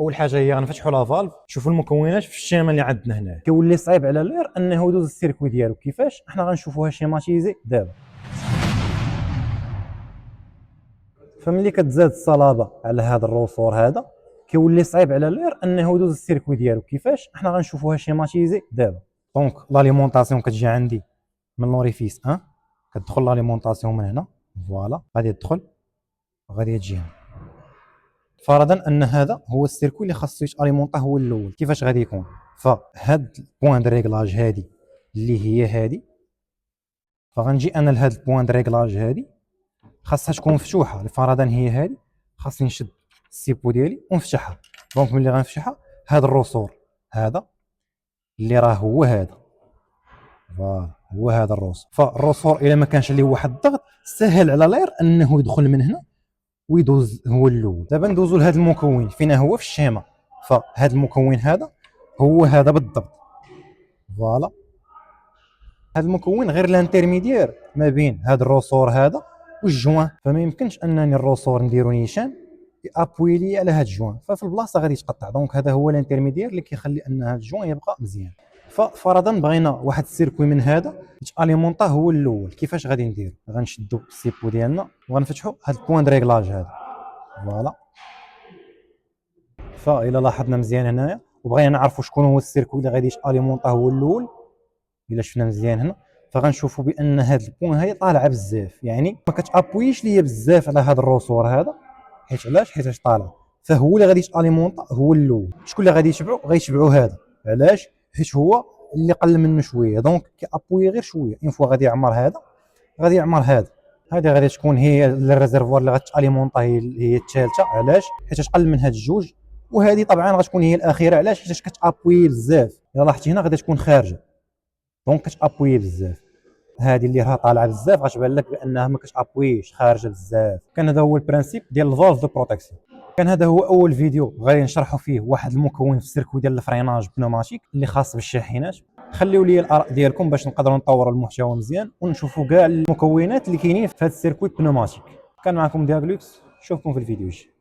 اول حاجه هي غنفتحوا لا فالف، نشوفوا المكونات في الشيما اللي عندنا هنا. كيولي صعيب على لير انه يدوز السيركوي ديالو. كيفاش؟ حنا غنشوفوها شيماتيزي دابا. فملي كتزاد الصلابه على هذا الروسور هذا كيولي صعيب على لير انه يدوز السيركوي ديالو. كيفاش؟ حنا غنشوفوها شيماتيزي دابا. دونك لاليمونطاسيون كتجي عندي من لوريفيس كتدخل لاليمونطاسيون من هنا، فوالا غادي تدخل غادي تجي هنا. فرضا ان هذا هو السيركوي اللي خاصو يتاليمونطا هو الاول. كيفاش غادي يكون؟ فهاد البوان دو ريغلاج هادي اللي هي هادي، فغنجي انا لهاد البوان دو ريغلاج هادي خاصها تكون مفتوحه. فرضا هي هادي، خاصني نشد السيبو ديالي ونفتحها. دونك ملي غنفتحها هاد الروسور هذا اللي راه هو هذا، هو هذا الروسور. فالروسور الا ما كانش عليه واحد الضغط سهل على لير انه يدخل من هنا ويدوز هو الاول. دابا ندوزو لهذا المكون فين هو في الشيما. فهذا المكون هذا هو هذا بالضبط، فوالا. هذا المكون غير الانترميديير ما بين هذا الروسور هذا والجوان. فما يمكنش انني الروسور نديرو نيشان ابوي لي على هذا الجوان، ففي البلاصه غادي يتقطع. دونك هذا هو الانترميديير اللي كيخلي ان هذا الجوان يبقى مزيان. ففرضا بغينا واحد السيركوي من هذا يتاليمونطا هو الاول. كيفاش غادي ندير؟ غنشدو السيبو ديالنا وغنفتحوا هذا البوان دو ريغلاج هذا، فوالا. فإلا لاحظنا مزيان هنايا وبغينا نعرفوا شكون هو السيركوي اللي غادي يتاليمونطا هو الاول، الا شفنا مزيان هنا فغنشوفوا بان هذا البوان هاي طالعه بزاف، يعني ما كتابويش ليا بزاف على هذا الروسور هذا. حيت علاش؟ حيت طالع، فهو اللي غادي يتاليمونطا هو الاول. شكون اللي غادي يتبعو؟ غيتبعوا هذا. علاش؟ حيت هو اللي قل منه شويه، دونك كيابوي غير شويه. اون فوا غادي يعمر هذا غادي يعمر هذا. هذه غادي تكون هي الريزرفوار اللي غتاليمونطا هي الثالثه. علاش؟ حيت تقل من هاد الجوج. وهذه طبعا غتكون هي الاخيره. علاش؟ حيت كتابوي بزاف. الا لاحظتي هنا غادي تكون خارجه، دونك كتابوي بزاف. هذه اللي راها طالعه بزاف غتبان لك بانها ما كتابويش، خارجه بزاف. كان هذا هو البرانسيپ ديال الفالف دو بروتيكسيون. كان هذا هو اول فيديو غادي نشرحوا فيه واحد المكون في السيركوي ديال الفريناج بنوماتيك اللي خاص بالشاحنات. خليوا لي الاراء ديالكم باش نقدروا نطوروا المحتوى مزيان ونشوفوا كاع المكونات اللي كاينين في هذا السيركوي بنوماتيك. كان معكم دياغلوكس، نشوفكم في الفيديو الجاي.